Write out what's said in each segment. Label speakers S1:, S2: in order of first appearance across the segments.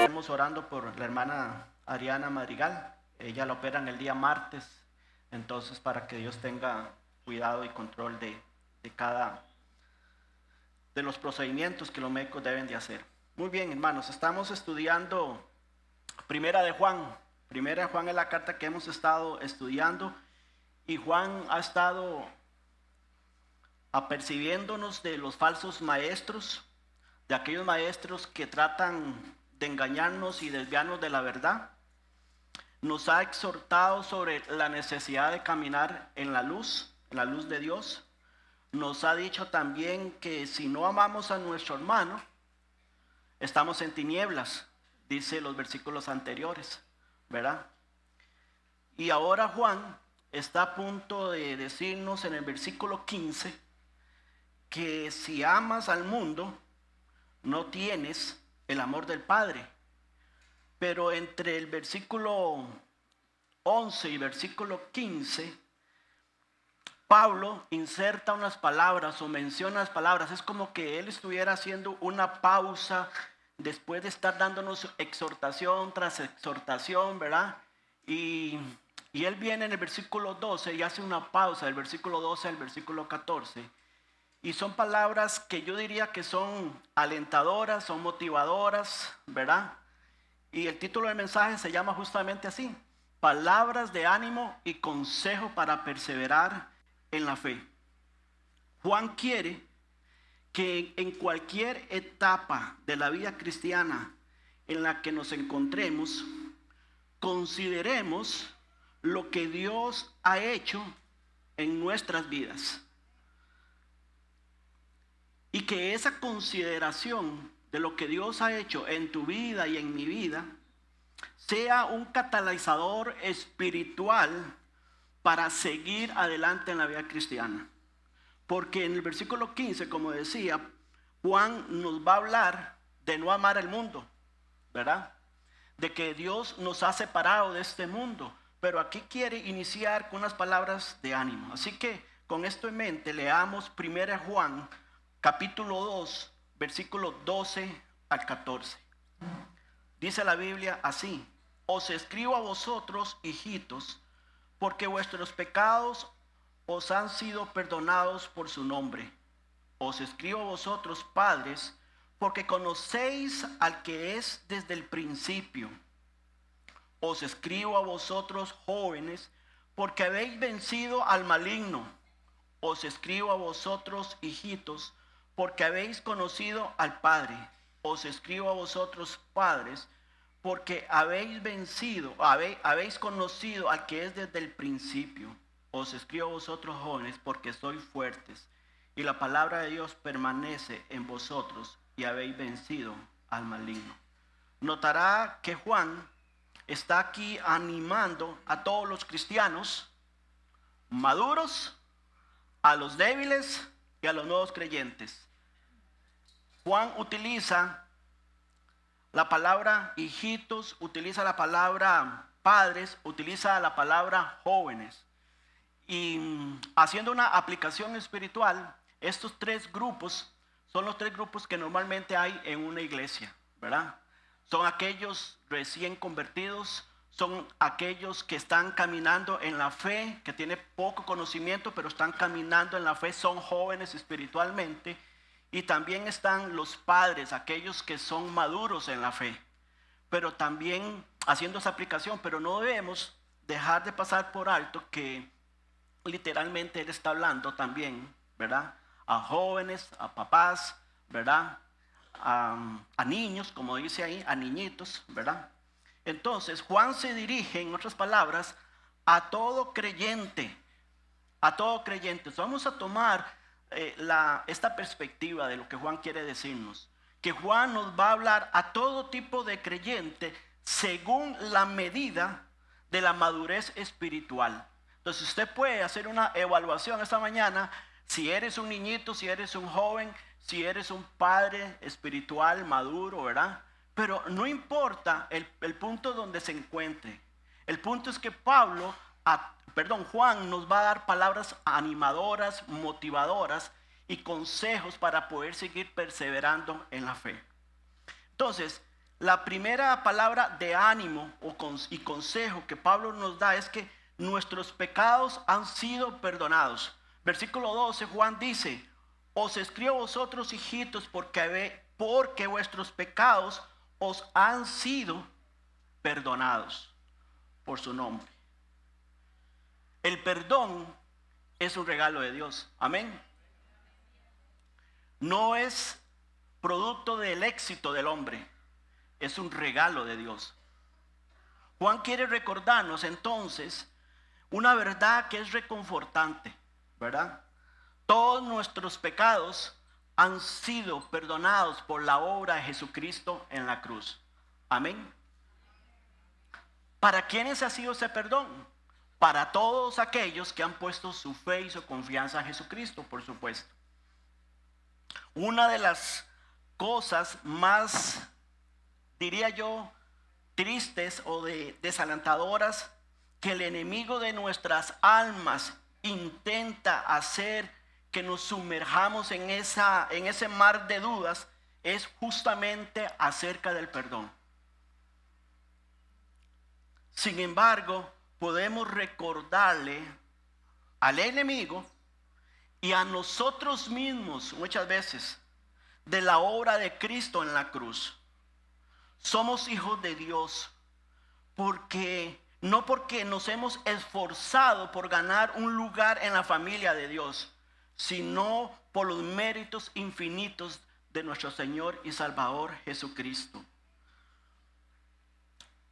S1: Estamos orando por la hermana Ariana Madrigal. Ella la operan el día martes, entonces para que Dios tenga cuidado y control de los procedimientos que los médicos deben de hacer. Muy bien, hermanos, estamos estudiando Primera de Juan. Primera de Juan es la carta que hemos estado estudiando, y Juan ha estado apercibiéndonos de los falsos maestros, de aquellos maestros que tratan de engañarnos y desviarnos de la verdad. Nos ha exhortado sobre la necesidad de caminar en la luz de Dios. Nos ha dicho también que si no amamos a nuestro hermano, estamos en tinieblas, dice los versículos anteriores, ¿verdad? Y ahora Juan está a punto de decirnos en el versículo 15 que si amas al mundo, no tienes el amor del Padre. Pero entre el versículo 11 y versículo 15, Pablo inserta unas palabras o menciona unas palabras. Es como que él estuviera haciendo una pausa después de estar dándonos exhortación tras exhortación, ¿verdad? Y él viene en el versículo 12 y hace una pausa del versículo 12 al versículo 14. Y son palabras que yo diría que son alentadoras, son motivadoras, ¿verdad? Y el título del mensaje se llama justamente así: palabras de ánimo y consejo para perseverar en la fe. Juan quiere que en cualquier etapa de la vida cristiana en la que nos encontremos, consideremos lo que Dios ha hecho en nuestras vidas. Y que esa consideración de lo que Dios ha hecho en tu vida y en mi vida sea un catalizador espiritual para seguir adelante en la vida cristiana. Porque en el versículo 15, como decía, Juan nos va a hablar de no amar el mundo, ¿verdad? De que Dios nos ha separado de este mundo. Pero aquí quiere iniciar con unas palabras de ánimo. Así que con esto en mente, leamos 1 Juan, capítulo 2, versículos 12 al 14. Dice la Biblia así: os escribo a vosotros, hijitos, porque vuestros pecados os han sido perdonados por su nombre. Os escribo a vosotros, padres, porque conocéis al que es desde el principio. Os escribo a vosotros, jóvenes, porque habéis vencido al maligno. Os escribo a vosotros, hijitos, porque habéis conocido al Padre. Os escribo a vosotros, padres, porque habéis conocido al que es desde el principio. Os escribo a vosotros, jóvenes, porque sois fuertes, y la palabra de Dios permanece en vosotros, y habéis vencido al maligno. Notará que Juan está aquí animando a todos los cristianos maduros, a los débiles y a los nuevos creyentes. Juan utiliza la palabra hijitos, utiliza la palabra padres, utiliza la palabra jóvenes. Y haciendo una aplicación espiritual, estos tres grupos son los tres grupos que normalmente hay en una iglesia, ¿verdad? son aquellos recién convertidos, son aquellos que están caminando en la fe, que tienen poco conocimiento, pero están caminando en la fe, son jóvenes espiritualmente. Y también están los padres, aquellos que son maduros en la fe, pero también haciendo esa aplicación. Pero no debemos dejar de pasar por alto que literalmente él está hablando también, ¿verdad? A jóvenes, a papás, ¿verdad? A niños, como dice ahí, a niñitos, ¿verdad? Entonces Juan se dirige, en otras palabras, a todo creyente, a todo creyente. Vamos a tomar esta perspectiva de lo que Juan quiere decirnos, que Juan nos va a hablar a todo tipo de creyente según la medida de la madurez espiritual. Entonces usted puede hacer una evaluación esta mañana, si eres un niñito, si eres un joven, si eres un padre espiritual maduro, ¿verdad? Pero no importa el punto donde se encuentre. El punto es que Juan nos va a dar palabras animadoras, motivadoras y consejos para poder seguir perseverando en la fe. Entonces, la primera palabra de ánimo y consejo que Pablo nos da es que nuestros pecados han sido perdonados. Versículo 12, Juan dice: os escribo a vosotros, hijitos, porque vuestros pecados os han sido perdonados por su nombre. El perdón es un regalo de Dios. Amén. No es producto del éxito del hombre, es un regalo de Dios. Juan quiere recordarnos entonces una verdad que es reconfortante, ¿verdad? Todos nuestros pecados han sido perdonados por la obra de Jesucristo en la cruz. Amén. ¿Para quiénes ha sido ese perdón? Para todos aquellos que han puesto su fe y su confianza en Jesucristo, por supuesto. Una de las cosas más, diría yo, tristes o desalentadoras que el enemigo de nuestras almas intenta hacer que nos sumerjamos en ese mar de dudas es justamente acerca del perdón. Sin embargo, podemos recordarle al enemigo y a nosotros mismos muchas veces de la obra de Cristo en la cruz. Somos hijos de Dios no porque nos hemos esforzado por ganar un lugar en la familia de Dios, sino por los méritos infinitos de nuestro Señor y Salvador Jesucristo.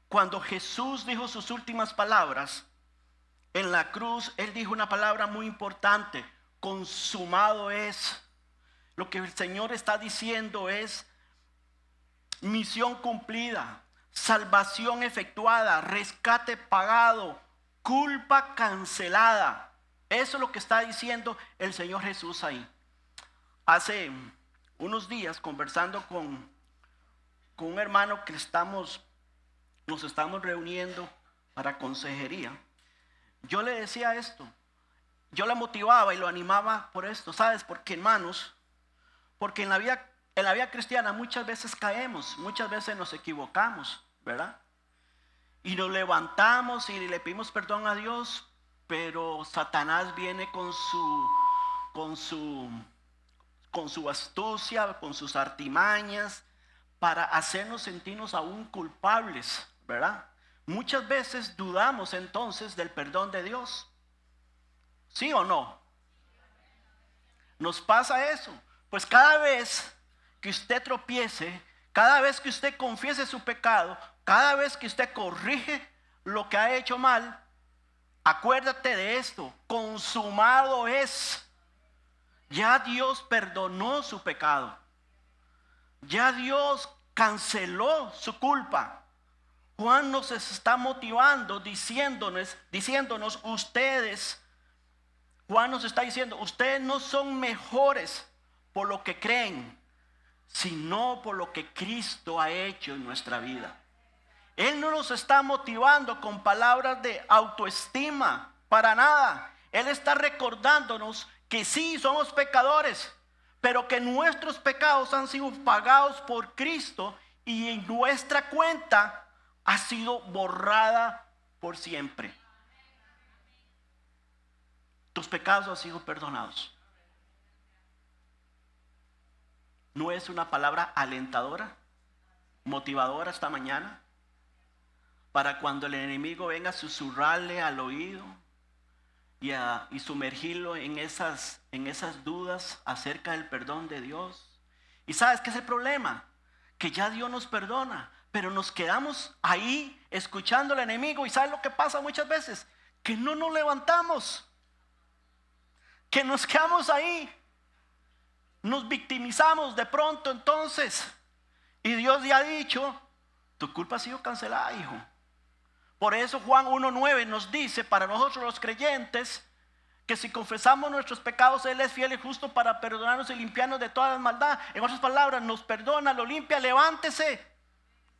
S1: Cuando Jesús dijo sus últimas palabras en la cruz, Él dijo una palabra muy importante: consumado es. Lo que el Señor está diciendo es misión cumplida, salvación efectuada, rescate pagado, culpa cancelada. Eso es lo que está diciendo el Señor Jesús ahí. Hace unos días, conversando con un hermano que nos estamos reuniendo para consejería, yo le decía esto, yo le motivaba y lo animaba por esto. ¿Sabes por qué, hermanos? Porque en la vida cristiana muchas veces caemos, muchas veces nos equivocamos, ¿verdad? Y nos levantamos y le pedimos perdón a Dios, pero Satanás viene con su astucia, con sus artimañas, para hacernos sentirnos aún culpables, ¿verdad? Muchas veces dudamos entonces del perdón de Dios. ¿Sí o no? ¿Nos pasa eso? Pues cada vez que usted tropiece, cada vez que usted confiese su pecado, cada vez que usted corrige lo que ha hecho mal, acuérdate de esto: consumado es. Ya Dios perdonó su pecado. Ya Dios canceló su culpa. Juan nos está motivando, diciéndonos ustedes, Juan nos está diciendo, ustedes no son mejores por lo que creen, sino por lo que Cristo ha hecho en nuestra vida. Él no nos está motivando con palabras de autoestima, para nada. Él está recordándonos que sí, somos pecadores, pero que nuestros pecados han sido pagados por Cristo y en nuestra cuenta ha sido borrada por siempre. Tus pecados han sido perdonados. ¿No es una palabra alentadora, motivadora esta mañana? Para cuando el enemigo venga a susurrarle al oído y sumergirlo en esas dudas acerca del perdón de Dios. ¿Y sabes qué es el problema? Que ya Dios nos perdona, pero nos quedamos ahí escuchando al enemigo. ¿Y sabes lo que pasa muchas veces? Que no nos levantamos, que nos quedamos ahí, nos victimizamos de pronto entonces. Y Dios ya ha dicho, tu culpa ha sido cancelada, hijo. Por eso Juan 1:9 nos dice para nosotros los creyentes que si confesamos nuestros pecados, Él es fiel y justo para perdonarnos y limpiarnos de toda maldad. En otras palabras, nos perdona, lo limpia, levántese,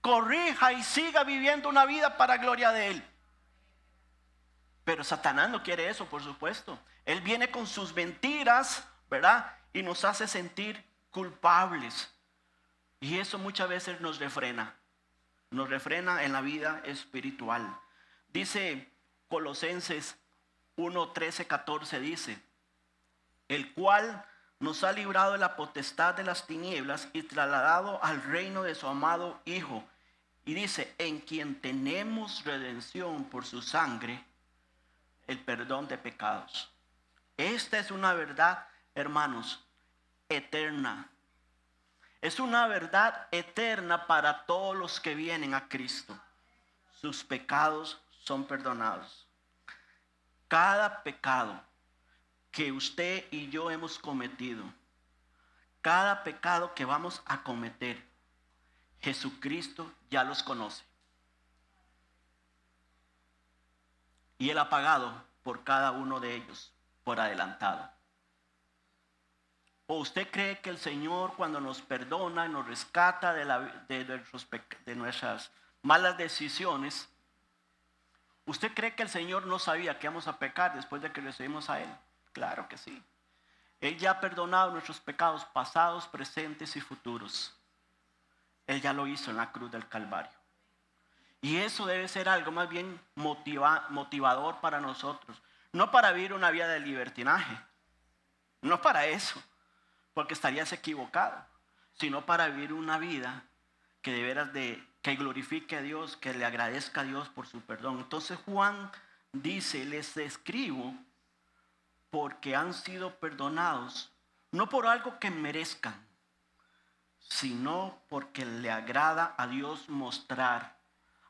S1: corrija y siga viviendo una vida para gloria de Él. Pero Satanás no quiere eso, por supuesto. Él viene con sus mentiras, ¿verdad? Y nos hace sentir culpables. Y eso muchas veces nos refrena en la vida espiritual. Dice Colosenses 1:13-14, dice, el cual nos ha librado de la potestad de las tinieblas y trasladado al reino de su amado Hijo. Y dice, en quien tenemos redención por su sangre, el perdón de pecados. Esta es una verdad, hermanos, eterna. Es una verdad eterna para todos los que vienen a Cristo. Sus pecados son perdonados. Cada pecado que usted y yo hemos cometido, cada pecado que vamos a cometer, Jesucristo ya los conoce. Y Él ha pagado por cada uno de ellos por adelantado. ¿O usted cree que el Señor, cuando nos perdona y nos rescata de nuestras malas decisiones, usted cree que el Señor no sabía que íbamos a pecar después de que recibimos a Él? Claro que sí. Él ya ha perdonado nuestros pecados pasados, presentes y futuros. Él ya lo hizo en la cruz del Calvario. Y eso debe ser algo más bien motivador para nosotros. No para vivir una vida de libertinaje. No para eso, porque estarías equivocado. Sino para vivir una vida que de veras que glorifique a Dios, que le agradezca a Dios por su perdón. Entonces Juan dice, les escribo porque han sido perdonados, no por algo que merezcan, sino porque le agrada a Dios mostrar.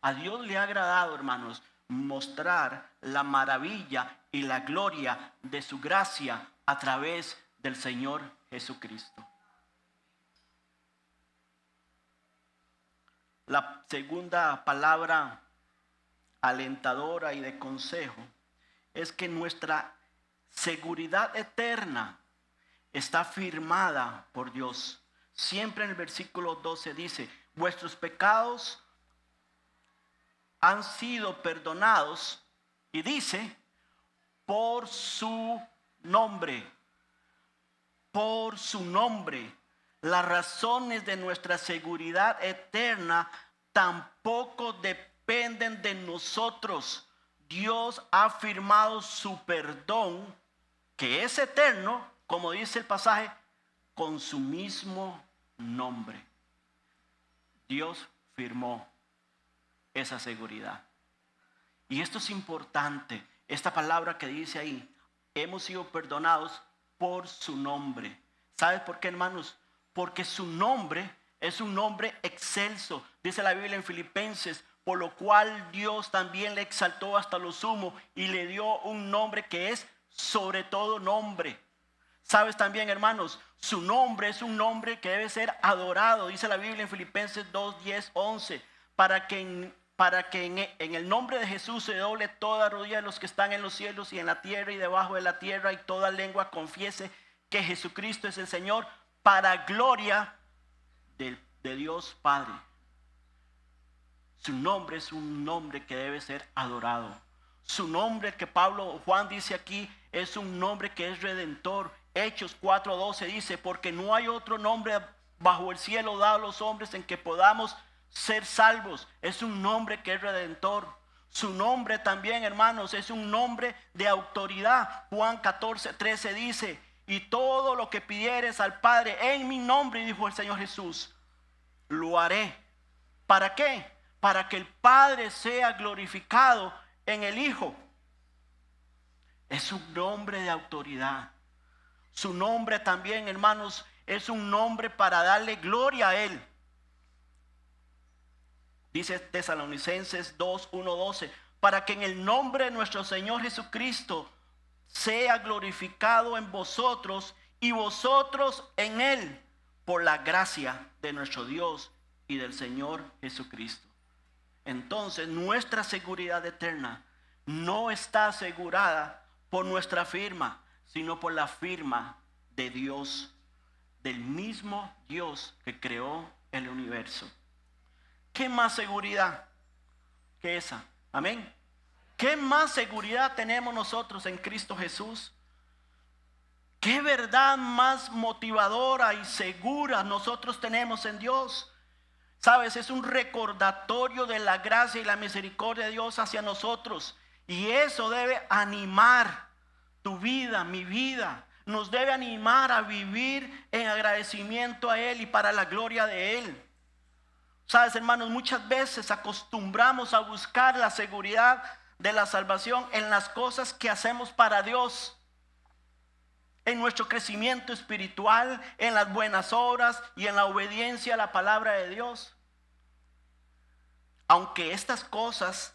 S1: A Dios le ha agradado, hermanos, mostrar la maravilla y la gloria de su gracia a través del Señor Jesucristo. La segunda palabra alentadora y de consejo es que nuestra seguridad eterna está firmada por Dios. Siempre en el versículo 12 dice, vuestros pecados han sido perdonados, y dice, por su nombre. Por su nombre. Las razones de nuestra seguridad eterna tampoco dependen de nosotros. Dios ha firmado su perdón, que es eterno, como dice el pasaje, con su mismo nombre. Dios firmó esa seguridad. Y esto es importante, esta palabra que dice ahí, hemos sido perdonados por su nombre. ¿Sabes por qué, hermanos? Porque su nombre es un nombre excelso. Dice la Biblia en Filipenses, por lo cual Dios también le exaltó hasta lo sumo y le dio un nombre que es sobre todo nombre. ¿Sabes también, hermanos? Su nombre es un nombre que debe ser adorado. Dice la Biblia en Filipenses 2, 10, 11. Para que en el nombre de Jesús se doble toda rodilla de los que están en los cielos y en la tierra y debajo de la tierra, y toda lengua confiese que Jesucristo es el Señor, para gloria de Dios Padre. Su nombre es un nombre que debe ser adorado. Su nombre, que Juan dice aquí, es un nombre que es redentor. Hechos 4:12 dice, porque no hay otro nombre bajo el cielo dado a los hombres en que podamos ser salvos. Es un nombre que es redentor. Su nombre también, hermanos, es un nombre de autoridad. Juan 14:13 dice: y todo lo que pidieres al Padre en mi nombre, dijo el Señor Jesús, lo haré. ¿Para qué? Para que el Padre sea glorificado en el Hijo. Es un nombre de autoridad. Su nombre también, hermanos, es un nombre para darle gloria a Él. Dice Tesalonicenses 2:1-12, para que en el nombre de nuestro Señor Jesucristo sea glorificado en vosotros y vosotros en Él, por la gracia de nuestro Dios y del Señor Jesucristo. Entonces, nuestra seguridad eterna no está asegurada por nuestra firma, sino por la firma de Dios, del mismo Dios que creó el universo. ¿Qué más seguridad que esa? Amén. ¿Qué más seguridad tenemos nosotros en Cristo Jesús? ¿Qué verdad más motivadora y segura nosotros tenemos en Dios? Sabes, es un recordatorio de la gracia y la misericordia de Dios hacia nosotros. Y eso debe animar tu vida, mi vida. Nos debe animar a vivir en agradecimiento a Él y para la gloria de Él. Sabes, hermanos, muchas veces acostumbramos a buscar la seguridad de la salvación en las cosas que hacemos para Dios, en nuestro crecimiento espiritual, en las buenas obras y en la obediencia a la palabra de Dios. Aunque estas cosas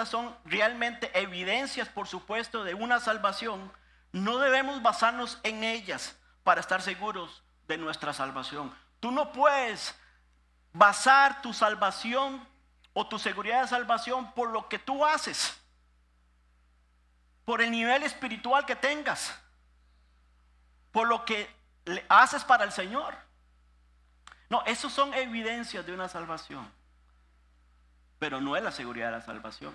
S1: son realmente evidencias, por supuesto, de una salvación, no debemos basarnos en ellas para estar seguros de nuestra salvación. Tú no puedes basar tu salvación o tu seguridad de salvación por lo que tú haces, por el nivel espiritual que tengas, por lo que le haces para el Señor. No, esos son evidencias de una salvación, pero no es la seguridad de la salvación.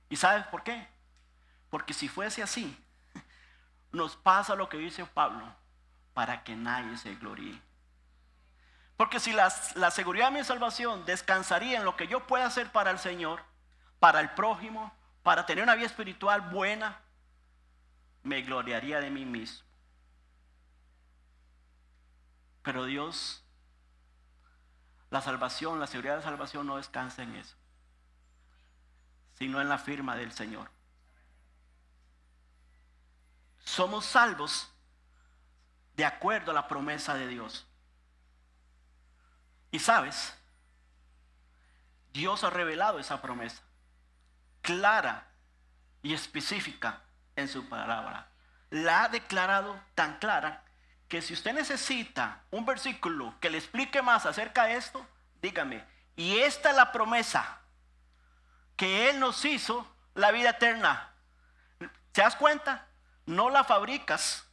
S1: ¿Y sabes por qué? Porque si fuese así, nos pasa lo que dice Pablo, para que nadie se gloríe. Porque si la seguridad de mi salvación descansaría en lo que yo pueda hacer para el Señor, para el prójimo, para tener una vida espiritual buena, me gloriaría de mí mismo. Pero Dios, la salvación, la seguridad de la salvación no descansa en eso, sino en la firma del Señor. Somos salvos de acuerdo a la promesa de Dios. Y sabes, Dios ha revelado esa promesa clara y específica en su palabra. La ha declarado tan clara que si usted necesita un versículo que le explique más acerca de esto, dígame. Y esta es la promesa que Él nos hizo, la vida eterna. ¿Te das cuenta? No la fabricas,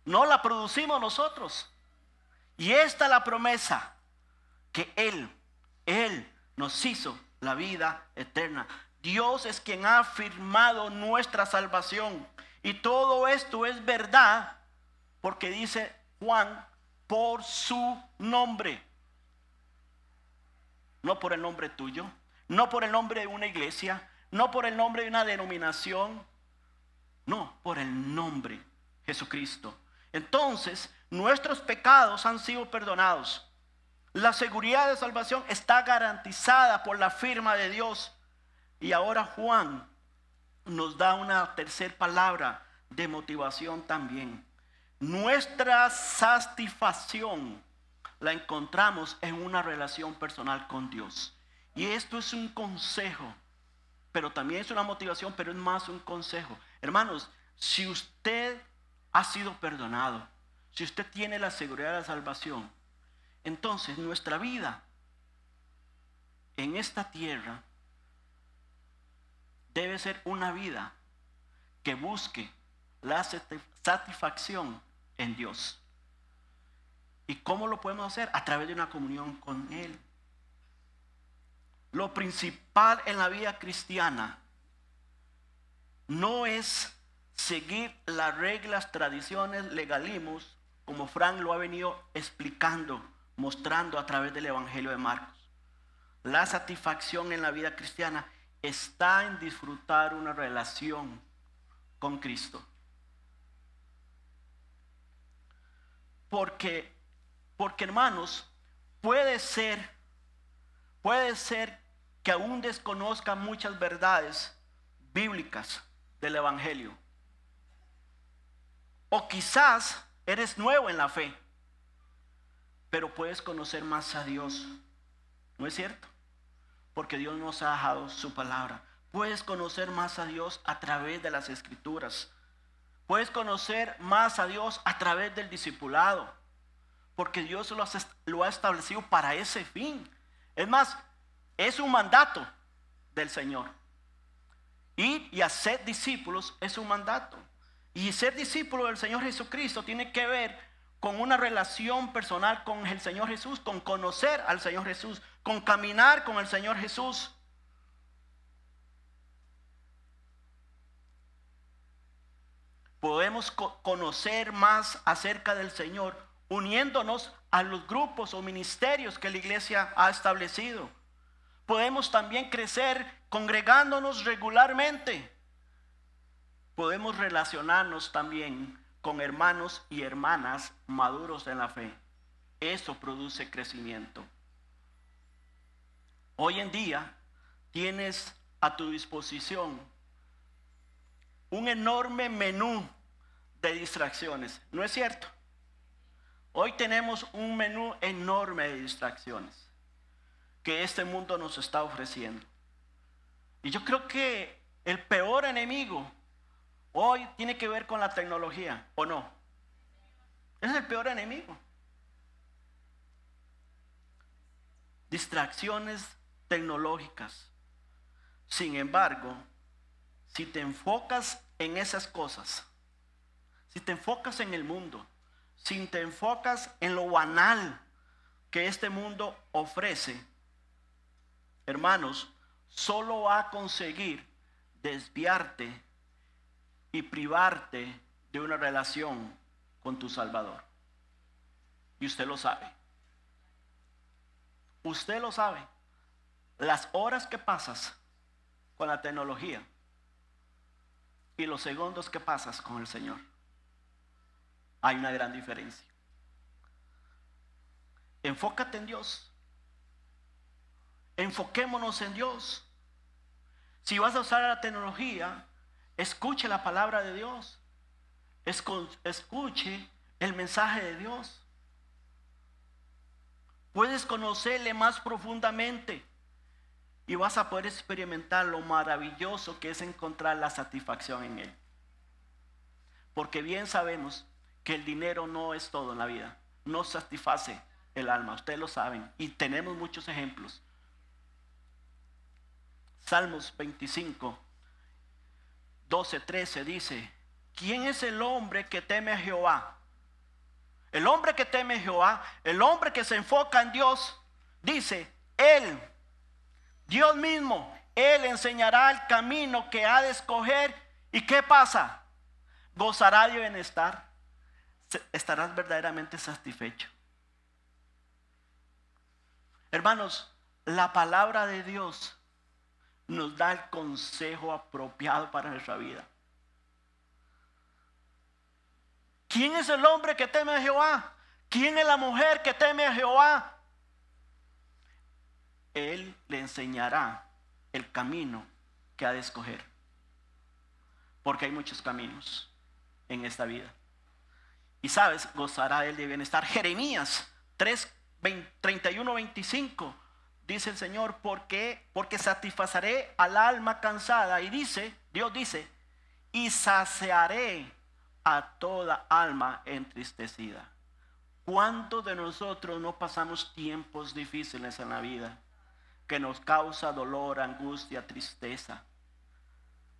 S1: no la producimos nosotros. Y esta es la promesa, que Él nos hizo la vida eterna. Dios es quien ha firmado nuestra salvación. Y todo esto es verdad, porque dice Juan, por su nombre. No por el nombre tuyo, no por el nombre de una iglesia, no por el nombre de una denominación, no, por el nombre Jesucristo. Entonces, nuestros pecados han sido perdonados. La seguridad de salvación está garantizada por la firma de Dios. Y ahora Juan nos da una tercera palabra de motivación también. Nuestra satisfacción la encontramos en una relación personal con Dios. Y esto es un consejo, pero también es una motivación, pero es más un consejo. Hermanos, si usted ha sido perdonado, si usted tiene la seguridad de la salvación, entonces nuestra vida en esta tierra debe ser una vida que busque la satisfacción en Dios. ¿Y cómo lo podemos hacer? A través de una comunión con Él. Lo principal en la vida cristiana no es seguir las reglas, tradiciones, legalismos como Frank lo ha venido explicando, mostrando a través del Evangelio de Marcos. La satisfacción en la vida cristiana está en disfrutar una relación con Cristo. Porque hermanos, puede ser que aún desconozcan muchas verdades bíblicas del Evangelio. O quizás eres nuevo en la fe, pero puedes conocer más a Dios. ¿No es cierto? Porque Dios nos ha dejado su palabra. Puedes conocer más a Dios a través de las Escrituras. Puedes conocer más a Dios a través del discipulado. Porque Dios lo ha establecido para ese fin. Es más, es un mandato del Señor. Ir y hacer discípulos es un mandato. Y ser discípulo del Señor Jesucristo tiene que ver con una relación personal con el Señor Jesús, con conocer al Señor Jesús, con caminar con el Señor Jesús. Podemos conocer más acerca del Señor uniéndonos a los grupos o ministerios que la iglesia ha establecido. Podemos también crecer congregándonos regularmente. Podemos relacionarnos también con hermanos y hermanas maduros en la fe. Eso produce crecimiento. Hoy en día tienes a tu disposición un enorme menú de distracciones. ¿No es cierto? Hoy tenemos un menú enorme de distracciones que este mundo nos está ofreciendo. Y yo creo que el peor enemigo hoy tiene que ver con la tecnología, ¿o no? Es el peor enemigo. Distracciones tecnológicas. Sin embargo, si te enfocas en esas cosas, si te enfocas en el mundo, si te enfocas en lo banal que este mundo ofrece, hermanos, solo va a conseguir desviarte y privarte de una relación con tu Salvador. Y usted lo sabe. Usted lo sabe. Las horas que pasas con la tecnología y los segundos que pasas con el Señor, hay una gran diferencia. Enfócate en Dios. Enfoquémonos en Dios. Si vas a usar la tecnología, escuche la palabra de Dios. Escuche el mensaje de Dios. Puedes conocerle más profundamente y vas a poder experimentar lo maravilloso que es encontrar la satisfacción en Él. Porque bien sabemos que el dinero no es todo en la vida. No satisface el alma. Ustedes lo saben. Y tenemos muchos ejemplos. Salmos 25, 12, 13 dice: ¿quién es el hombre que teme a Jehová? El hombre que teme a Jehová, el hombre que se enfoca en Dios, dice, Él, Dios mismo, Él enseñará el camino que ha de escoger. ¿Y qué pasa? Gozará de bienestar. Estarás verdaderamente satisfecho. Hermanos, la palabra de Dios nos da el consejo apropiado para nuestra vida. ¿Quién es el hombre que teme a Jehová? ¿Quién es la mujer que teme a Jehová? Él le enseñará el camino que ha de escoger. Porque hay muchos caminos en esta vida. Y sabes, gozará él de bienestar. Jeremías 31, 25 dice el Señor: porque satisfaceré al alma cansada. Y Dios dice, y saciaré a toda alma entristecida. ¿Cuántos de nosotros no pasamos tiempos difíciles en la vida que nos causa dolor, angustia, tristeza?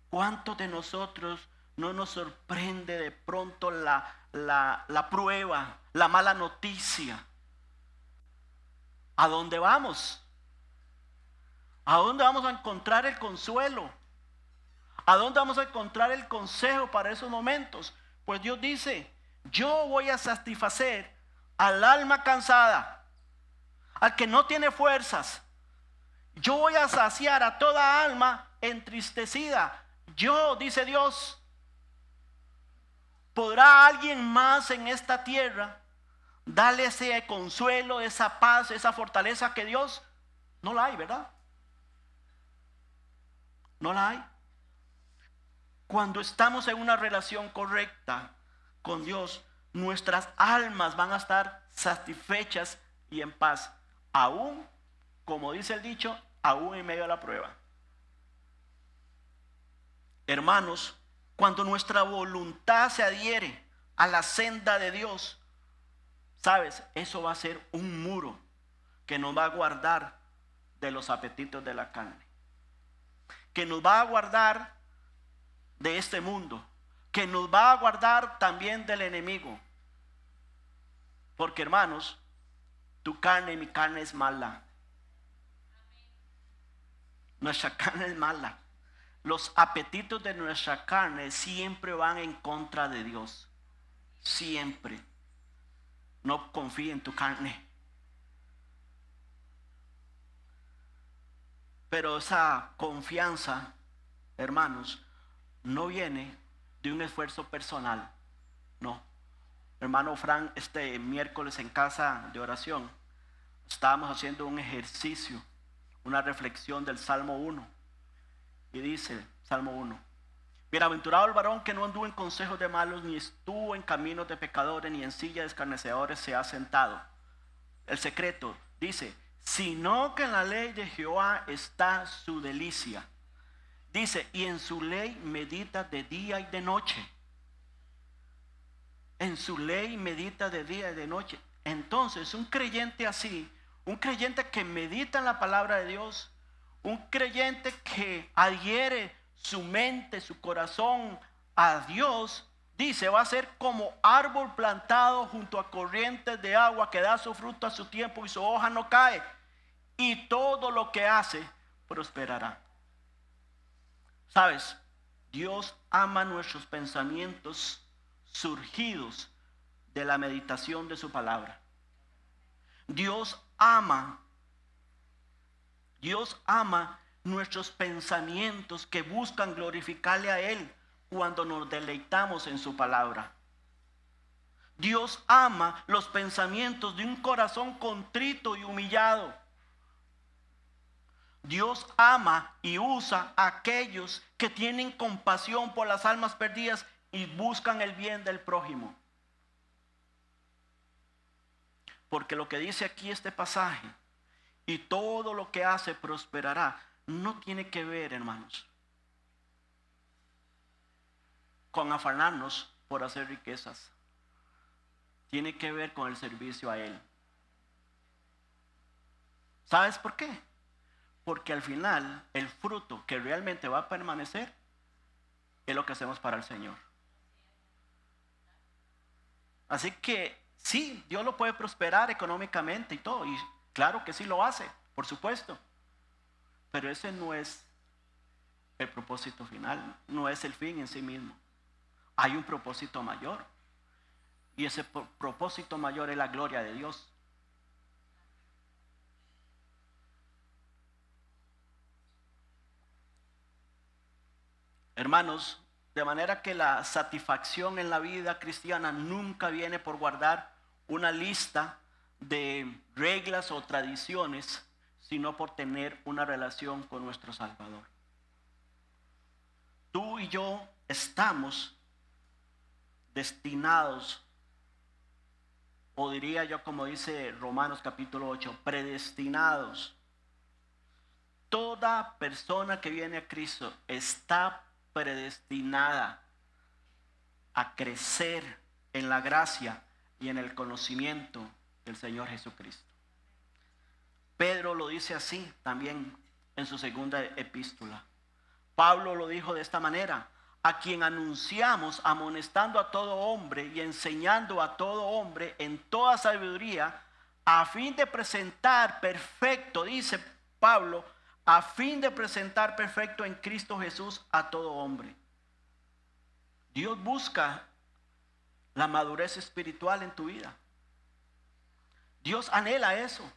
S1: ¿Cuántos de nosotros no nos sorprende de pronto la prueba, la mala noticia? ¿A dónde vamos? ¿A dónde vamos a encontrar el consuelo? ¿A dónde vamos a encontrar el consejo para esos momentos? Pues Dios dice, Yo voy a satisfacer al alma cansada, al que no tiene fuerzas. Yo voy a saciar a toda alma entristecida. Yo, dice Dios, ¿podrá alguien más en esta tierra darle ese consuelo, esa paz, esa fortaleza que Dios? No la hay, ¿verdad? No la hay. Cuando estamos en una relación correcta con Dios, nuestras almas van a estar satisfechas y en paz, aún, como dice el dicho, aún en medio de la prueba. Hermanos, cuando nuestra voluntad se adhiere a la senda de Dios, ¿sabes? Eso va a ser un muro que nos va a guardar de los apetitos de la carne, que nos va a guardar de este mundo, que nos va a guardar también del enemigo. Porque, hermanos, tu carne y mi carne es mala. Nuestra carne es mala. Los apetitos de nuestra carne siempre van en contra de Dios. Siempre. No confíe en tu carne. Pero esa confianza, hermanos, no viene de un esfuerzo personal. No. Hermano Fran, este miércoles en casa de oración, estábamos haciendo un ejercicio, una reflexión del Salmo 1. Y dice, Salmo 1, bienaventurado el varón que no anduvo en consejos de malos, ni estuvo en caminos de pecadores, ni en silla de escarnecedores se ha sentado. El secreto dice, sino que en la ley de Jehová está su delicia. Dice, y en su ley medita de día y de noche. En su ley medita de día y de noche. Entonces, un creyente así, un creyente que medita en la palabra de Dios, un creyente que adhiere su mente, su corazón a Dios, dice, va a ser como árbol plantado junto a corrientes de agua que da su fruto a su tiempo y su hoja no cae. Y todo lo que hace prosperará. ¿Sabes? Dios ama nuestros pensamientos surgidos de la meditación de su palabra. Dios ama nuestros pensamientos que buscan glorificarle a Él cuando nos deleitamos en su palabra. Dios ama los pensamientos de un corazón contrito y humillado. Dios ama y usa a aquellos que tienen compasión por las almas perdidas y buscan el bien del prójimo. Porque lo que dice aquí este pasaje, y todo lo que hace prosperará, no tiene que ver, hermanos, con afanarnos por hacer riquezas. Tiene que ver con el servicio a Él. ¿Sabes por qué? Porque al final el fruto que realmente va a permanecer es lo que hacemos para el Señor. Así que sí, Dios lo puede prosperar económicamente y todo, y claro que sí lo hace, por supuesto. Pero ese no es el propósito final, no es el fin en sí mismo. Hay un propósito mayor. Y ese propósito mayor es la gloria de Dios. Hermanos, de manera que la satisfacción en la vida cristiana nunca viene por guardar una lista de reglas o tradiciones, sino por tener una relación con nuestro Salvador. Tú y yo estamos destinados, o diría yo como dice Romanos capítulo 8, predestinados. Toda persona que viene a Cristo está predestinada a crecer en la gracia y en el conocimiento del Señor Jesucristo. Pedro lo dice así también en su segunda epístola. Pablo lo dijo de esta manera: a quien anunciamos amonestando a todo hombre y enseñando a todo hombre en toda sabiduría, a fin de presentar perfecto, dice Pablo, a fin de presentar perfecto en Cristo Jesús a todo hombre. Dios busca la madurez espiritual en tu vida. Dios anhela eso.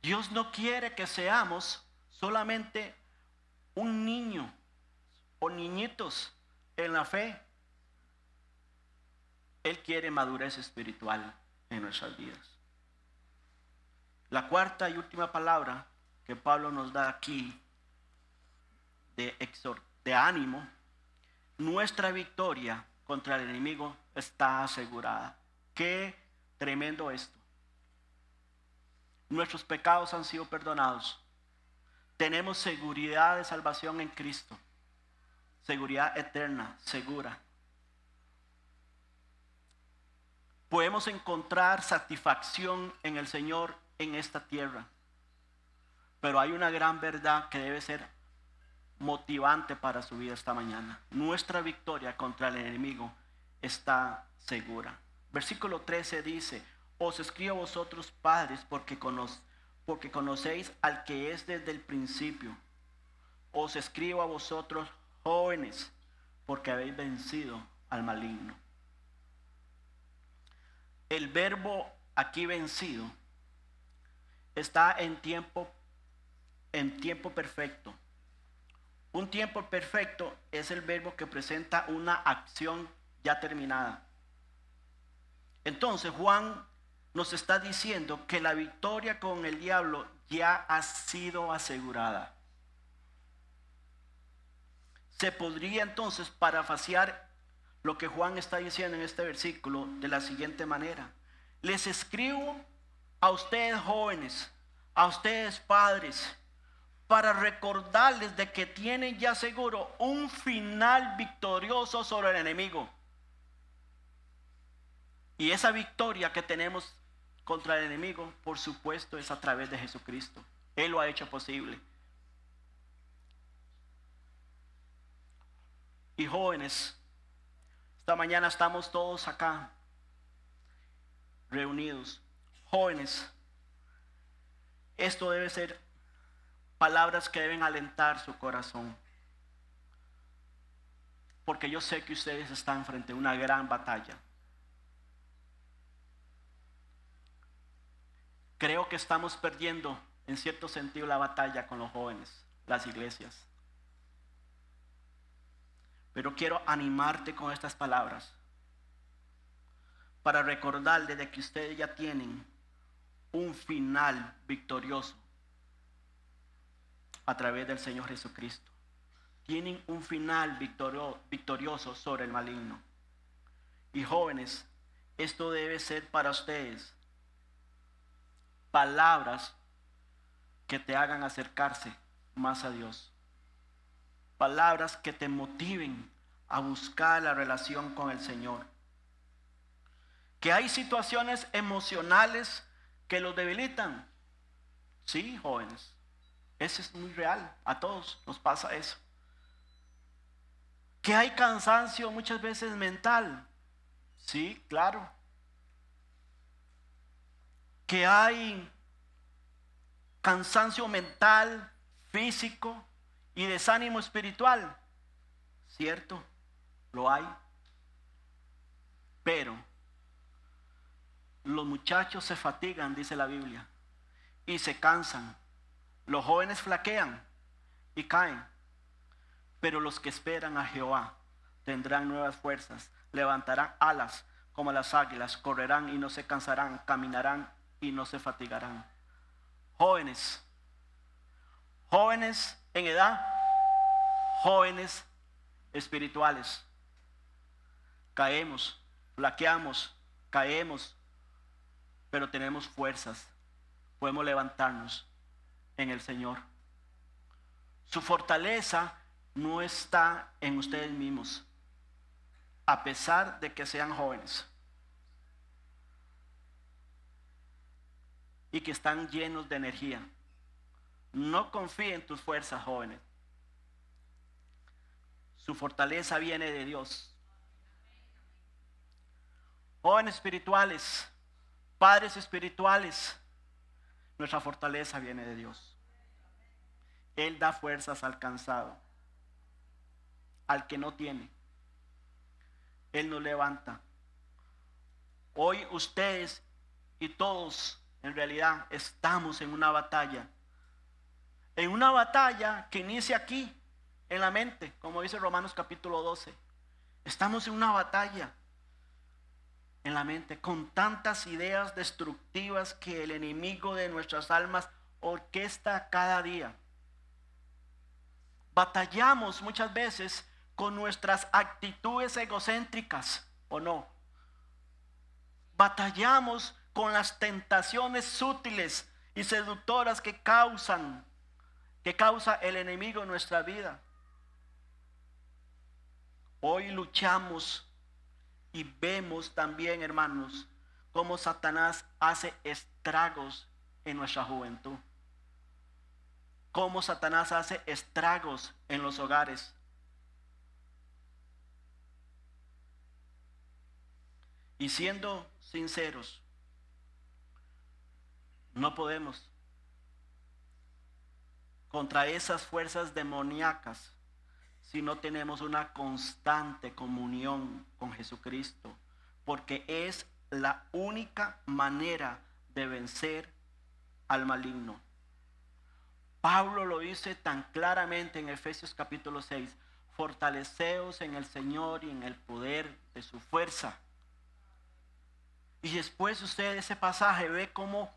S1: Dios no quiere que seamos solamente un niño o niñitos en la fe. Él quiere madurez espiritual en nuestras vidas. La cuarta y última palabra que Pablo nos da aquí de ánimo: nuestra victoria contra el enemigo está asegurada. Qué tremendo esto. Nuestros pecados han sido perdonados. Tenemos seguridad de salvación en Cristo. Seguridad eterna, segura. Podemos encontrar satisfacción en el Señor en esta tierra. Pero hay una gran verdad que debe ser motivante para su vida esta mañana. Nuestra victoria contra el enemigo está segura. Versículo 13 dice: os escribo a vosotros, padres, porque conocéis al que es desde el principio. Os escribo a vosotros, jóvenes, porque habéis vencido al maligno. El verbo aquí vencido está en tiempo perfecto. Un tiempo perfecto es el verbo que presenta una acción ya terminada. Entonces Juan nos está diciendo que la victoria con el diablo ya ha sido asegurada. Se podría entonces parafrasear lo que Juan está diciendo en este versículo de la siguiente manera: les escribo a ustedes jóvenes, a ustedes padres, para recordarles de que tienen ya seguro un final victorioso sobre el enemigo. Y esa victoria que tenemos contra el enemigo, por supuesto, es a través de Jesucristo. Él lo ha hecho posible. Y jóvenes, esta mañana estamos todos acá reunidos. Jóvenes, esto debe ser palabras que deben alentar su corazón. Porque yo sé que ustedes están frente a una gran batalla. Creo que estamos perdiendo en cierto sentido la batalla con los jóvenes, las iglesias. Pero quiero animarte con estas palabras para recordarles de que ustedes ya tienen un final victorioso a través del Señor Jesucristo. Tienen un final victorioso sobre el maligno. Y jóvenes, esto debe ser para ustedes palabras que te hagan acercarse más a Dios. Palabras que te motiven a buscar la relación con el Señor. Que hay situaciones emocionales que los debilitan. Sí, jóvenes. Eso es muy real. A todos nos pasa eso. Que hay cansancio muchas veces mental. Sí, claro. Que hay cansancio mental, físico y desánimo espiritual. Cierto, lo hay. Pero los muchachos se fatigan, dice la Biblia, y se cansan. Los jóvenes flaquean y caen. Pero los que esperan a Jehová tendrán nuevas fuerzas, levantarán alas como las águilas, correrán y no se cansarán, caminarán y no se fatigarán. Jóvenes en edad, jóvenes espirituales. Caemos, flaqueamos, caemos, pero tenemos fuerzas. Podemos levantarnos en el Señor. Su fortaleza no está en ustedes mismos, a pesar de que sean jóvenes y que están llenos de energía. No confíen en tus fuerzas, jóvenes. Su fortaleza viene de Dios. Jóvenes espirituales, padres espirituales, nuestra fortaleza viene de Dios. Él da fuerzas al cansado, al que no tiene. Él nos levanta. Hoy ustedes y todos en realidad estamos en una batalla. En una batalla que inicia aquí, en la mente, como dice Romanos capítulo 12. Estamos en una batalla en la mente con tantas ideas destructivas que el enemigo de nuestras almas orquesta cada día. Batallamos muchas veces con nuestras actitudes egocéntricas, ¿o no? Batallamos con las tentaciones sutiles y seductoras que causa el enemigo en nuestra vida. Hoy luchamos y vemos también, hermanos, cómo Satanás hace estragos en nuestra juventud. Cómo Satanás hace estragos en los hogares. Y siendo sinceros, no podemos contra esas fuerzas demoníacas si no tenemos una constante comunión con Jesucristo, porque es la única manera de vencer al maligno. Pablo lo dice tan claramente en Efesios capítulo 6, fortaleceos en el Señor y en el poder de su fuerza. Y después usted ese pasaje ve cómo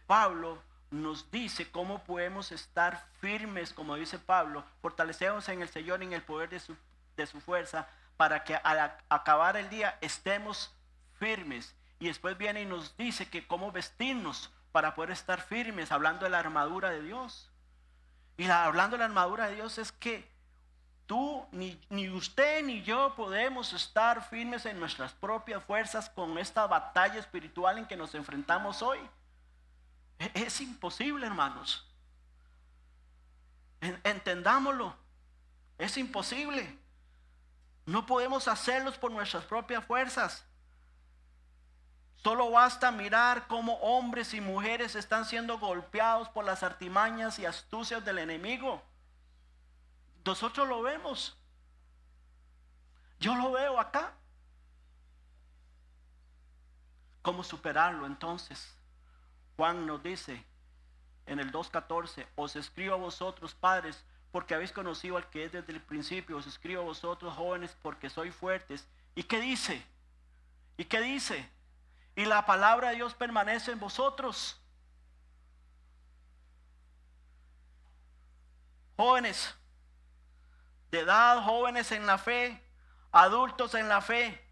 S1: Pablo nos dice cómo podemos estar firmes, como dice Pablo, fortaleceos en el Señor y en el poder de su fuerza, para que al acabar el día estemos firmes. Y después viene y nos dice que cómo vestirnos para poder estar firmes, hablando de la armadura de Dios. Y hablando de la armadura de Dios es que tú, ni usted ni yo podemos estar firmes en nuestras propias fuerzas con esta batalla espiritual en que nos enfrentamos hoy. Es imposible, hermanos. Entendámoslo. Es imposible. No podemos hacerlos por nuestras propias fuerzas. Solo basta mirar cómo hombres y mujeres están siendo golpeados por las artimañas y astucias del enemigo. Nosotros lo vemos. Yo lo veo acá. ¿Cómo superarlo entonces? Juan nos dice en el 2:14, os escribo a vosotros padres porque habéis conocido al que es desde el principio, os escribo a vosotros jóvenes porque sois fuertes. ¿Y qué dice? ¿Y qué dice? Y la palabra de Dios permanece en vosotros. Jóvenes de edad, jóvenes en la fe, adultos en la fe.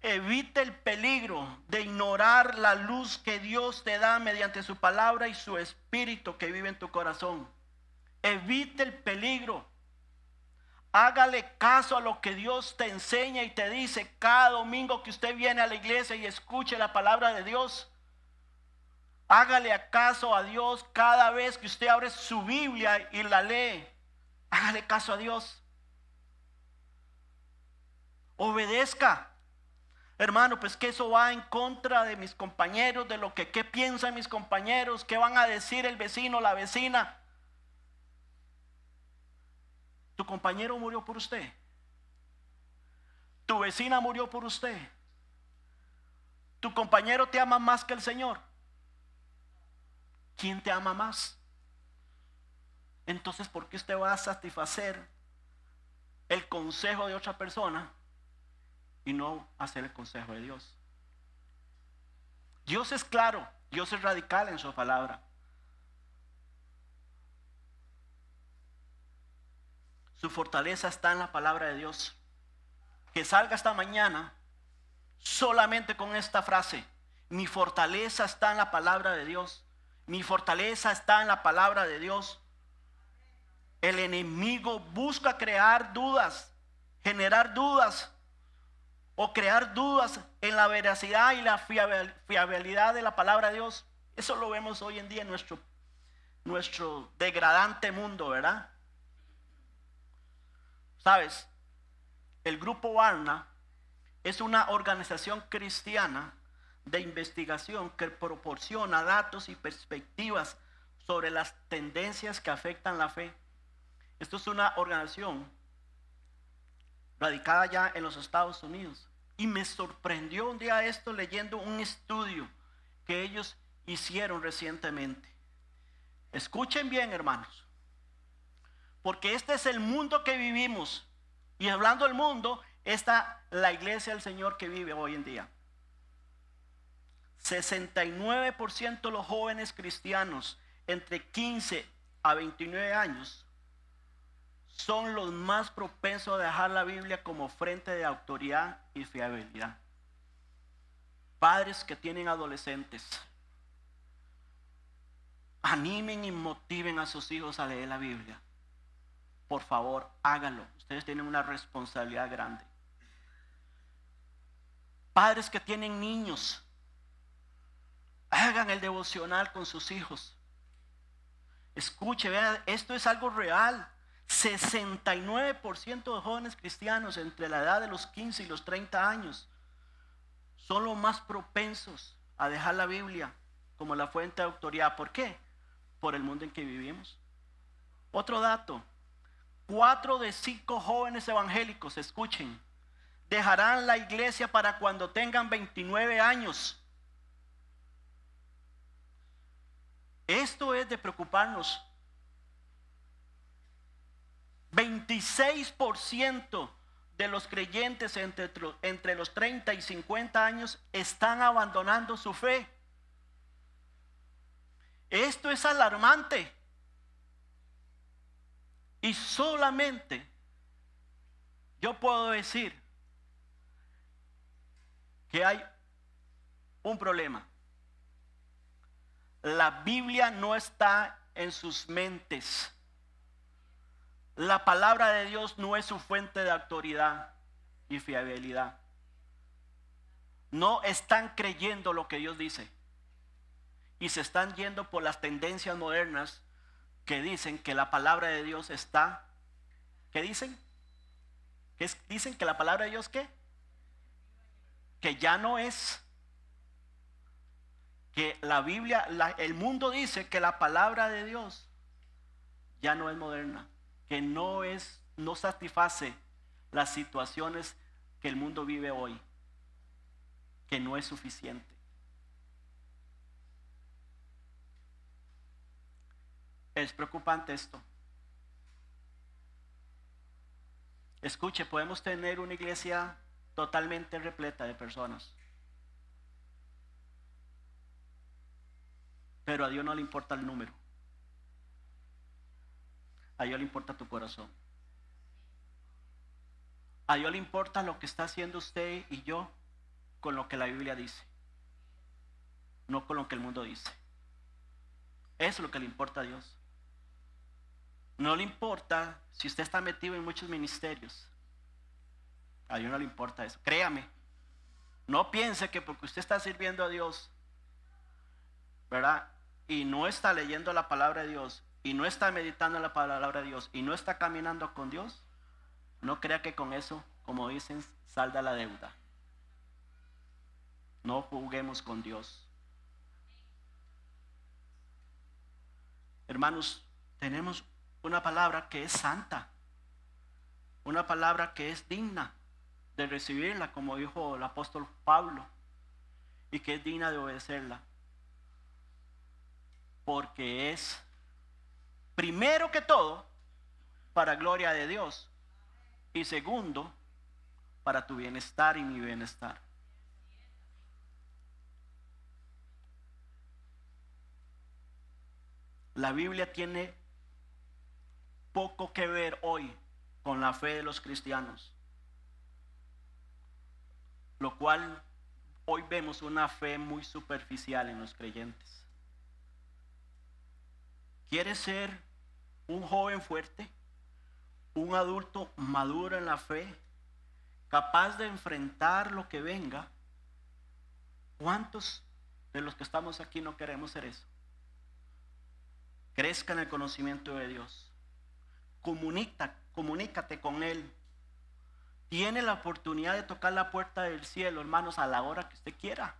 S1: Evite el peligro de ignorar la luz que Dios te da mediante su palabra y su espíritu que vive en tu corazón. Evite el peligro. Hágale caso a lo que Dios te enseña y te dice cada domingo que usted viene a la iglesia y escuche la palabra de Dios. Hágale caso a Dios cada vez que usted abre su Biblia y la lee. Hágale caso a Dios. Obedezca. Hermano, pues que eso va en contra de mis compañeros, de lo que qué piensan mis compañeros, qué van a decir el vecino, la vecina. Tu compañero murió por usted. Tu vecina murió por usted. Tu compañero te ama más que el Señor. ¿Quién te ama más? Entonces, ¿por qué usted va a satisfacer el consejo de otra persona y no hacer el consejo de Dios? Dios es claro, Dios es radical en su palabra. Su fortaleza está en la palabra de Dios. Que salga esta mañana solamente con esta frase: mi fortaleza está en la palabra de Dios. Mi fortaleza está en la palabra de Dios. El enemigo busca crear dudas, generar dudas o crear dudas en la veracidad y la fiabilidad de la palabra de Dios. Eso lo vemos hoy en día en nuestro degradante mundo, ¿verdad? ¿Sabes? El Grupo Barna es una organización cristiana de investigación que proporciona datos y perspectivas sobre las tendencias que afectan la fe. Esto es una organización radicada ya en los Estados Unidos. Y me sorprendió un día esto leyendo un estudio que ellos hicieron recientemente. Escuchen bien, hermanos, porque este es el mundo que vivimos. Y hablando del mundo, está la iglesia del Señor que vive hoy en día. 69% de los jóvenes cristianos entre 15 a 29 años son los más propensos a dejar la Biblia como frente de autoridad y fiabilidad. Padres que tienen adolescentes, animen y motiven a sus hijos a leer la Biblia. Por favor, háganlo. Ustedes tienen una responsabilidad grande. Padres que tienen niños, hagan el devocional con sus hijos. Escuche, vean, esto es algo real. 69% de jóvenes cristianos entre la edad de los 15 y los 30 años son los más propensos a dejar la Biblia como la fuente de autoridad. ¿Por qué? Por el mundo en que vivimos. Otro dato: 4 de 5 jóvenes evangélicos, escuchen, dejarán la iglesia para cuando tengan 29 años. Esto es de preocuparnos. 26% de los creyentes entre los 30 y 50 años están abandonando su fe. Esto es alarmante. Y solamente yo puedo decir que hay un problema. La Biblia no está en sus mentes. La palabra de Dios no es su fuente de autoridad y fiabilidad. No están creyendo lo que Dios dice. Y se están yendo por las tendencias modernas que dicen que la palabra de Dios está. ¿Qué dicen? Dicen que la palabra de Dios ¿qué? Que ya no es. Que la Biblia, el mundo dice que la palabra de Dios ya no es moderna. Que no satisface las situaciones que el mundo vive hoy, que no es suficiente. Es preocupante esto. Escuche, podemos tener una iglesia totalmente repleta de personas, pero a Dios no le importa el número. A Dios le importa tu corazón. A Dios le importa lo que está haciendo usted y yo con lo que la Biblia dice, no con lo que el mundo dice. Eso es lo que le importa a Dios. No le importa si usted está metido en muchos ministerios. A Dios no le importa eso. Créame. No piense que porque usted está sirviendo a Dios, ¿verdad? Y no está leyendo la palabra de Dios, y no está meditando en la palabra de Dios, y no está caminando con Dios, no crea que con eso, como dicen, salda la deuda. No juguemos con Dios. Hermanos, tenemos una palabra que es santa, una palabra que es digna de recibirla, como dijo el apóstol Pablo, y que es digna de obedecerla, porque es primero que todo para gloria de Dios y segundo para tu bienestar y mi bienestar. La Biblia tiene poco que ver hoy con la fe de los cristianos, lo cual hoy vemos una fe muy superficial en los creyentes. ¿Quieres ser un joven fuerte, un adulto maduro en la fe, capaz de enfrentar lo que venga? ¿Cuántos de los que estamos aquí no queremos ser eso? Crezca en el conocimiento de Dios. Comunícate con Él. Tiene la oportunidad de tocar la puerta del cielo, hermanos, a la hora que usted quiera.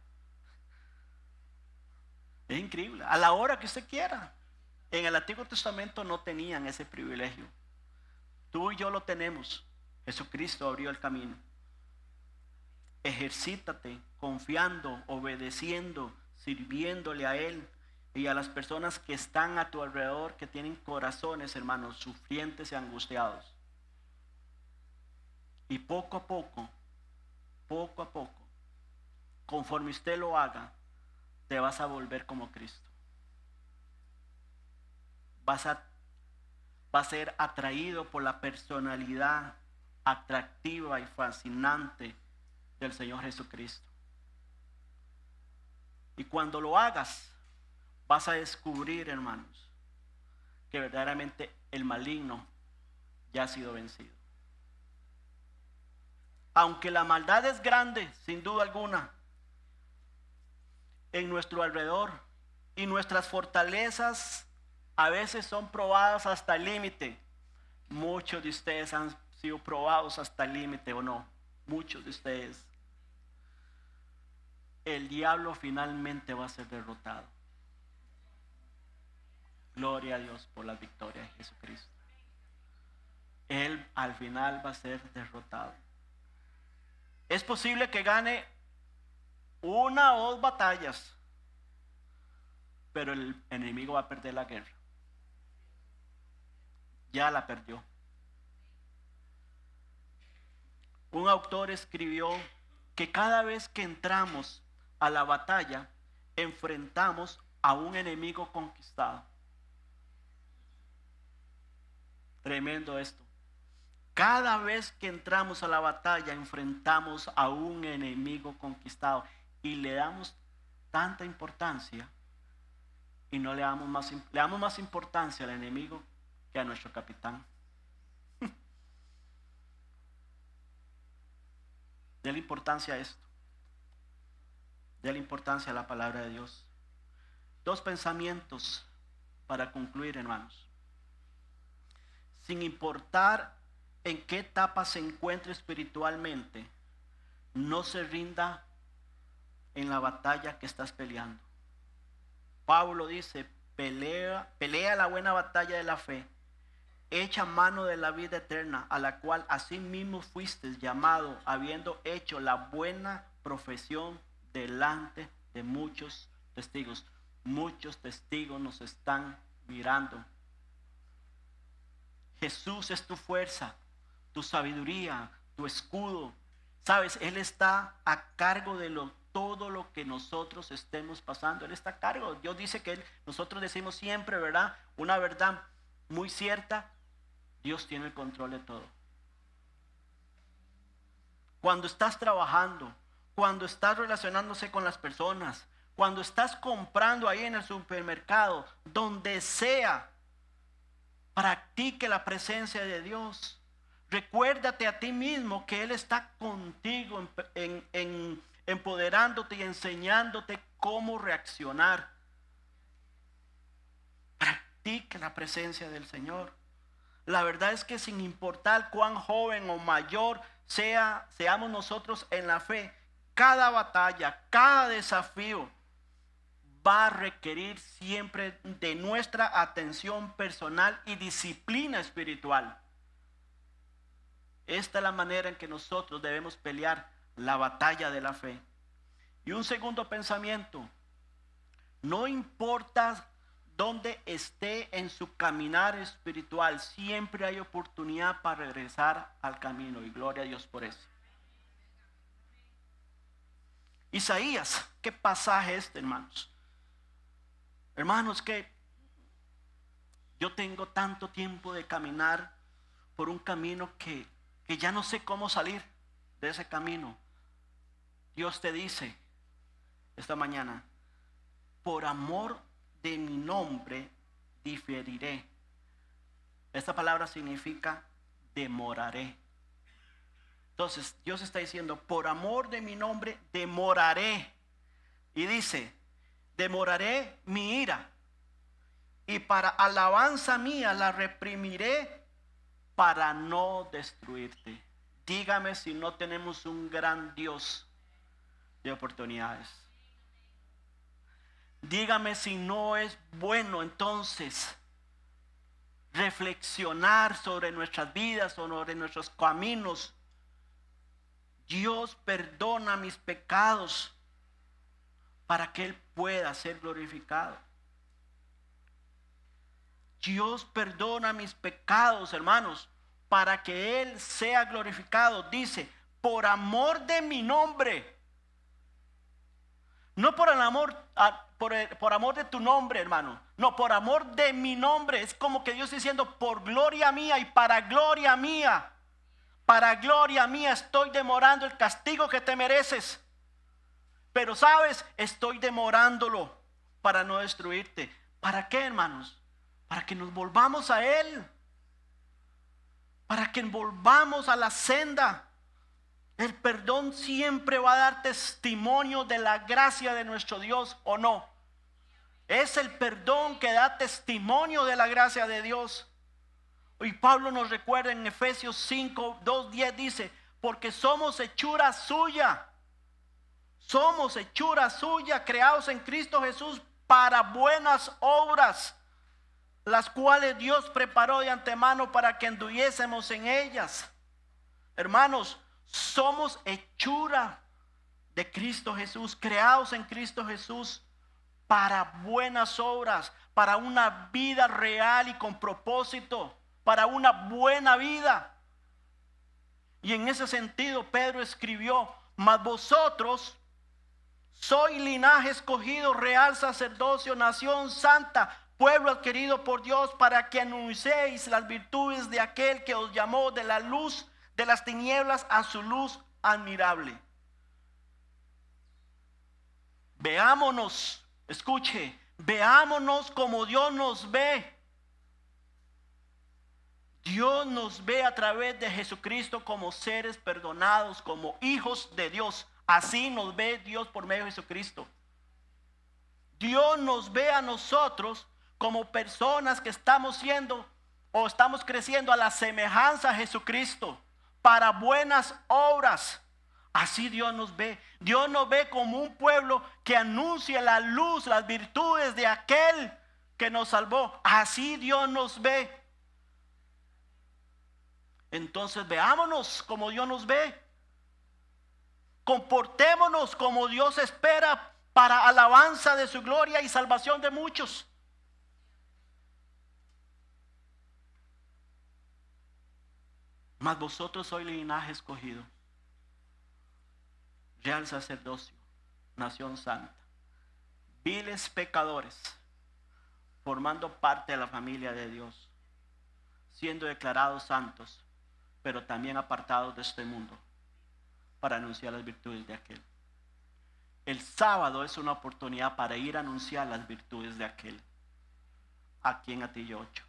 S1: Es increíble, a la hora que usted quiera. En el Antiguo Testamento no tenían ese privilegio. Tú y yo lo tenemos. Jesucristo abrió el camino. Ejercítate confiando, obedeciendo, sirviéndole a Él y a las personas que están a tu alrededor, que tienen corazones, hermanos, sufrientes y angustiados. Y poco a poco, conforme usted lo haga, te vas a volver como Cristo. Vas a ser atraído por la personalidad atractiva y fascinante del Señor Jesucristo. Y cuando lo hagas, vas a descubrir, hermanos, que verdaderamente el maligno ya ha sido vencido. Aunque la maldad es grande, sin duda alguna, en nuestro alrededor, y nuestras fortalezas a veces son probadas hasta el límite. Muchos de ustedes han sido probados hasta el límite, ¿o no? Muchos de ustedes. El diablo finalmente va a ser derrotado. Gloria a Dios por la victoria de Jesucristo. Él al final va a ser derrotado. Es posible que gane una o dos batallas, pero el enemigo va a perder la guerra. Ya la perdió. Un autor escribió que cada vez que entramos a la batalla, enfrentamos a un enemigo conquistado. Tremendo esto. Cada vez que entramos a la batalla, enfrentamos a un enemigo conquistado. Y le damos tanta importancia y no le damos más importancia al enemigo que a nuestro capitán. Dele importancia a esto. Dele importancia a la palabra de Dios. Dos pensamientos para concluir, hermanos. Sin importar en qué etapa se encuentre espiritualmente, no se rinda en la batalla que estás peleando. Pablo dice, pelea la buena batalla de la fe, echa mano de la vida eterna, a la cual asimismo fuiste llamado, habiendo hecho la buena profesión delante de muchos testigos. Muchos testigos nos están mirando. Jesús es tu fuerza, tu sabiduría, tu escudo. Sabes, Él está a cargo de todo lo que nosotros estemos pasando. Él está a cargo. Dios dice que nosotros decimos siempre, ¿verdad? Una verdad muy cierta. Dios tiene el control de todo. Cuando estás trabajando, cuando estás relacionándose con las personas, cuando estás comprando ahí en el supermercado, donde sea, practique la presencia de Dios. Recuérdate a ti mismo que Él está contigo empoderándote y enseñándote cómo reaccionar. Practique la presencia del Señor. La verdad es que sin importar cuán joven o mayor seamos nosotros en la fe, cada batalla, cada desafío va a requerir siempre de nuestra atención personal y disciplina espiritual. Esta es la manera en que nosotros debemos pelear la batalla de la fe. Y un segundo pensamiento: no importa dónde esté en su caminar espiritual, siempre hay oportunidad para regresar al camino, y gloria a Dios por eso. Isaías, ¿qué pasaje es este, hermanos? Hermanos, que yo tengo tanto tiempo de caminar por un camino que ya no sé cómo salir de ese camino. Dios te dice esta mañana: por amor de mi nombre diferiré. Esta palabra significa demoraré. Entonces Dios está diciendo: por amor de mi nombre demoraré. Y dice: demoraré mi ira, y para alabanza mía la reprimiré, para no destruirte. Dígame si no tenemos un gran Dios de oportunidades. Dígame si no es bueno entonces reflexionar sobre nuestras vidas, sobre nuestros caminos. Dios perdona mis pecados para que Él pueda ser glorificado. Dios perdona mis pecados, hermanos, para que Él sea glorificado. Dice, por amor de mi nombre. No por el amor, por amor de tu nombre, hermano. No, por amor de mi nombre. Es como que Dios está diciendo, por gloria mía y para gloria mía. Para gloria mía estoy demorando el castigo que te mereces. Pero sabes, estoy demorándolo para no destruirte. ¿Para qué, hermanos? Para que nos volvamos a Él. Para que volvamos a la senda. El perdón siempre va a dar testimonio de la gracia de nuestro Dios, ¿o no? Es el perdón que da testimonio de la gracia de Dios. Y Pablo nos recuerda en Efesios 5, 2, 10 dice, porque somos hechura suya. Somos hechura suya, creados en Cristo Jesús para buenas obras, las cuales Dios preparó de antemano para que anduviésemos en ellas. Hermanos, somos hechura de Cristo Jesús, creados en Cristo Jesús para buenas obras, para una vida real y con propósito, para una buena vida. Y en ese sentido Pedro escribió, mas vosotros sois linaje escogido, real sacerdocio, nación santa, pueblo adquirido por Dios, para que anunciéis las virtudes de aquel que os llamó de la luz de las tinieblas a su luz admirable. Veámonos, escuche, veámonos como Dios nos ve. Dios nos ve a través de Jesucristo como seres perdonados, como hijos de Dios. Así nos ve Dios por medio de Jesucristo. Dios nos ve a nosotros como personas que estamos siendo o estamos creciendo a la semejanza de Jesucristo para buenas obras. Así Dios nos ve. Dios nos ve como un pueblo que anuncia la luz, las virtudes de aquel que nos salvó. Así Dios nos ve. Entonces veámonos como Dios nos ve. Comportémonos como Dios espera para alabanza de su gloria y salvación de muchos. Mas vosotros sois linaje escogido, real sacerdocio, nación santa, viles pecadores, formando parte de la familia de Dios, siendo declarados santos, pero también apartados de este mundo, para anunciar las virtudes de aquel. El sábado es una oportunidad para ir a anunciar las virtudes de aquel, aquí en Atillo 8,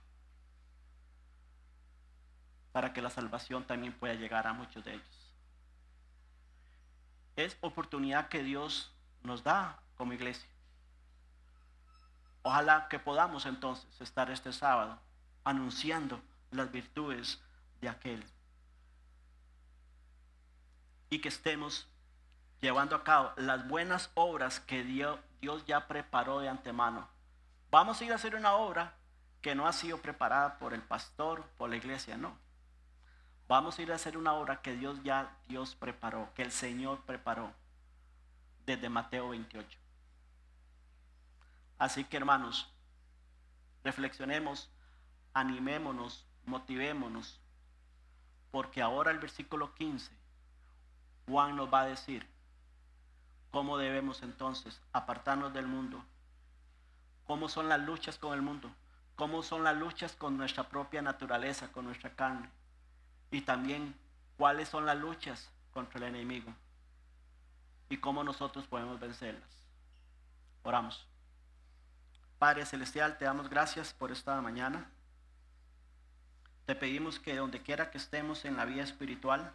S1: para que la salvación también pueda llegar a muchos de ellos. Es oportunidad que Dios nos da como iglesia. Ojalá que podamos entonces estar este sábado anunciando las virtudes de aquel. Y que estemos llevando a cabo las buenas obras que Dios ya preparó de antemano. Vamos a ir a hacer una obra que no ha sido preparada por el pastor, por la iglesia, no. Vamos a ir a hacer una obra que Dios preparó, que el Señor preparó desde Mateo 28. Así que, hermanos, reflexionemos, animémonos, motivémonos, porque ahora el versículo 15, Juan nos va a decir cómo debemos entonces apartarnos del mundo, cómo son las luchas con el mundo, cómo son las luchas con nuestra propia naturaleza, con nuestra carne, y también cuáles son las luchas contra el enemigo y cómo nosotros podemos vencerlas. Oramos. Padre Celestial, te damos gracias por esta mañana. Te pedimos que donde quiera que estemos en la vida espiritual,